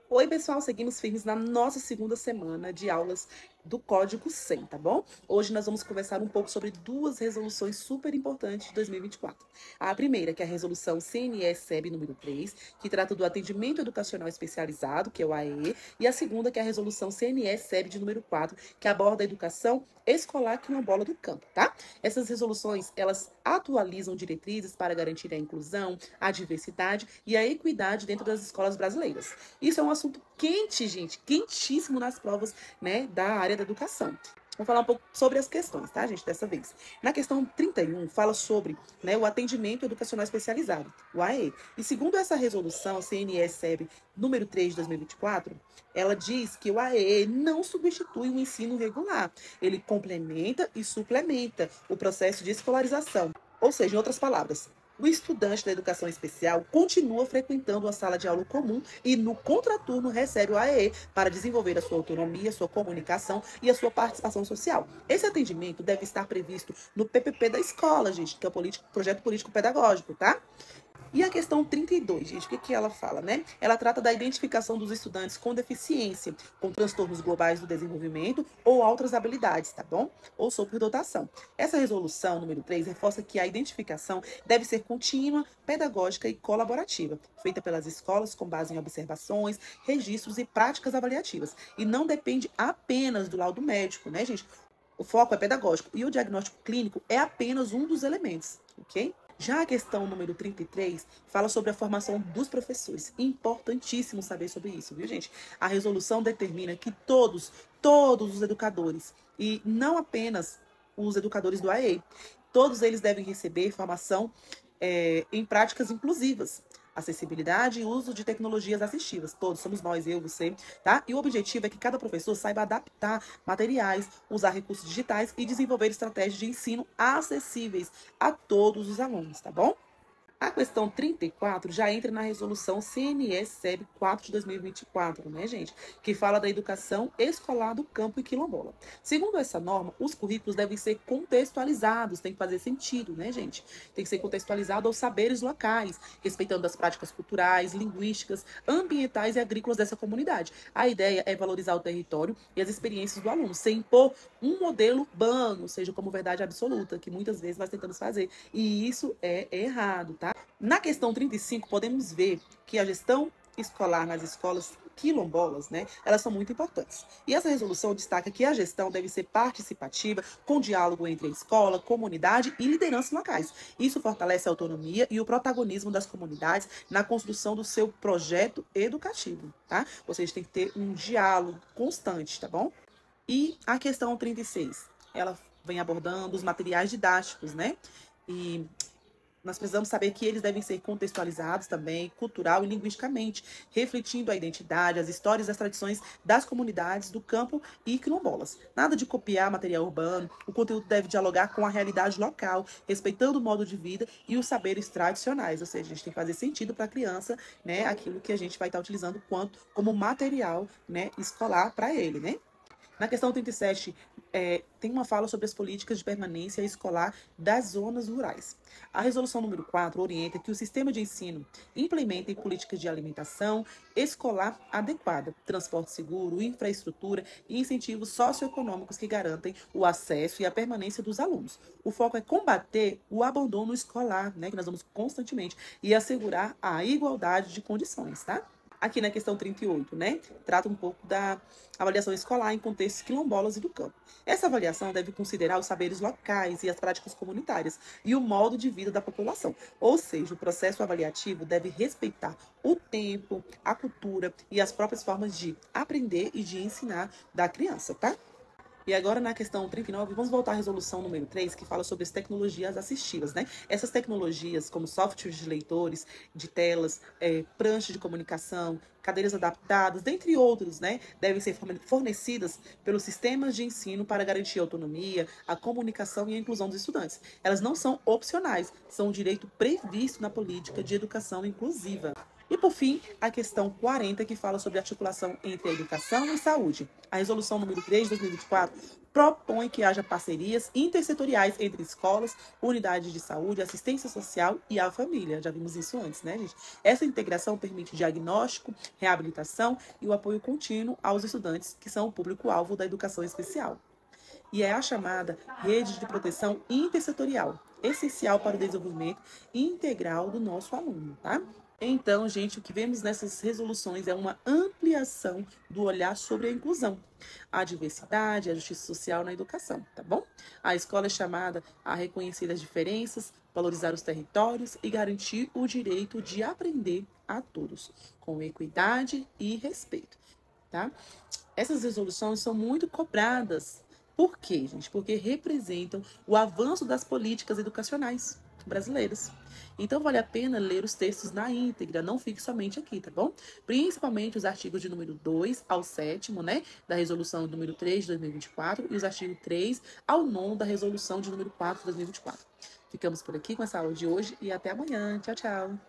Oi, pessoal, seguimos firmes na nossa segunda semana de aulas do Código 100, tá bom? Hoje nós vamos conversar um pouco sobre duas resoluções super importantes de 2024. A primeira, que é a resolução CNE-SEB número 3, que trata do atendimento educacional especializado, que é o AEE, e a segunda, que é a resolução CNE-SEB de número 4, que aborda a educação escolar quilombola do campo, tá? Essas resoluções, elas atualizam diretrizes para garantir a inclusão, a diversidade e a equidade dentro das escolas brasileiras. Isso é um assunto quente, gente, quentíssimo nas provas, né, da área da educação. Vou falar um pouco sobre as questões, tá, gente, dessa vez. Na questão 31, fala sobre, né, o atendimento educacional especializado, o AE. E segundo essa resolução, CNE-SEB número 3 de 2024, ela diz que o AE não substitui o ensino regular. Ele complementa e suplementa o processo de escolarização. Ou seja, em outras palavras, o estudante da educação especial continua frequentando a sala de aula comum e, no contraturno, recebe o AEE para desenvolver a sua autonomia, sua comunicação e a sua participação social. Esse atendimento deve estar previsto no PPP da escola, gente, que é o projeto político pedagógico, tá? E a questão 32, gente, o que ela fala, né? Ela trata da identificação dos estudantes com deficiência, com transtornos globais do desenvolvimento ou outras habilidades, tá bom? Ou superdotação. Essa resolução, número 3, reforça que a identificação deve ser contínua, pedagógica e colaborativa, feita pelas escolas com base em observações, registros e práticas avaliativas. E não depende apenas do laudo médico, né, gente? O foco é pedagógico e o diagnóstico clínico é apenas um dos elementos, ok? Já a questão número 33 fala sobre a formação dos professores. Importantíssimo saber sobre isso, viu, gente? A resolução determina que todos os educadores, e não apenas os educadores do AE, todos eles devem receber formação em práticas inclusivas, acessibilidade e uso de tecnologias assistivas. Todos somos nós, eu, você, tá? E o objetivo é que cada professor saiba adaptar materiais, usar recursos digitais e desenvolver estratégias de ensino acessíveis a todos os alunos, tá bom? A questão 34 já entra na resolução CNE-SEB 4 de 2024, né, gente? Que fala da educação escolar do campo e quilombola. Segundo essa norma, os currículos devem ser contextualizados, tem que fazer sentido, né, gente? Tem que ser contextualizado aos saberes locais, respeitando as práticas culturais, linguísticas, ambientais e agrícolas dessa comunidade. A ideia é valorizar o território e as experiências do aluno, sem impor um modelo urbano, seja como verdade absoluta, que muitas vezes nós tentamos fazer. E isso é errado, tá? Na questão 35, podemos ver que a gestão escolar nas escolas quilombolas, né, elas são muito importantes. E essa resolução destaca que a gestão deve ser participativa, com diálogo entre a escola, comunidade e lideranças locais. Isso fortalece a autonomia e o protagonismo das comunidades na construção do seu projeto educativo, tá? Ou seja, tem que ter um diálogo constante, tá bom? E a questão 36, ela vem abordando os materiais didáticos, né? E nós precisamos saber que eles devem ser contextualizados também, cultural e linguisticamente, refletindo a identidade, as histórias e as tradições das comunidades do campo e quilombolas. Nada de copiar material urbano, o conteúdo deve dialogar com a realidade local, respeitando o modo de vida e os saberes tradicionais, ou seja, a gente tem que fazer sentido para a criança, né, aquilo que a gente vai estar utilizando como material, né, escolar para ele, né? Na questão 37, tem uma fala sobre as políticas de permanência escolar das zonas rurais. A resolução número 4 orienta que o sistema de ensino implemente políticas de alimentação escolar adequada, transporte seguro, infraestrutura e incentivos socioeconômicos que garantem o acesso e a permanência dos alunos. O foco é combater o abandono escolar, né, que nós vamos constantemente, e assegurar a igualdade de condições, tá? Aqui na questão 38, né, trata um pouco da avaliação escolar em contextos quilombolas e do campo. Essa avaliação deve considerar os saberes locais e as práticas comunitárias e o modo de vida da população. Ou seja, o processo avaliativo deve respeitar o tempo, a cultura e as próprias formas de aprender e de ensinar da criança, tá? E agora, na questão 39, vamos voltar à resolução número 3, que fala sobre as tecnologias assistivas, né? Essas tecnologias, como softwares de leitores, de telas, pranchas de comunicação, cadeiras adaptadas, dentre outros, né? Devem ser fornecidas pelos sistemas de ensino para garantir a autonomia, a comunicação e a inclusão dos estudantes. Elas não são opcionais, são um direito previsto na política de educação inclusiva. E, por fim, a questão 40, que fala sobre a articulação entre a educação e saúde. A resolução número 3 de 2024 propõe que haja parcerias intersetoriais entre escolas, unidades de saúde, assistência social e a família. Já vimos isso antes, né, gente? Essa integração permite diagnóstico, reabilitação e o apoio contínuo aos estudantes, que são o público-alvo da educação especial. E é a chamada rede de proteção intersetorial, essencial para o desenvolvimento integral do nosso aluno, tá? Então, gente, o que vemos nessas resoluções é uma ampliação do olhar sobre a inclusão, a diversidade, a justiça social na educação, tá bom? A escola é chamada a reconhecer as diferenças, valorizar os territórios e garantir o direito de aprender a todos, com equidade e respeito, tá? Essas resoluções são muito cobradas. Por quê, gente? Porque representam o avanço das políticas educacionais brasileiras. Então, vale a pena ler os textos na íntegra, não fique somente aqui, tá bom? Principalmente os artigos de número 2 ao 7º, né, da resolução número 3 de 2024 e os artigos 3 ao 9º da resolução de número 4 de 2024. Ficamos por aqui com essa aula de hoje e até amanhã. Tchau, tchau!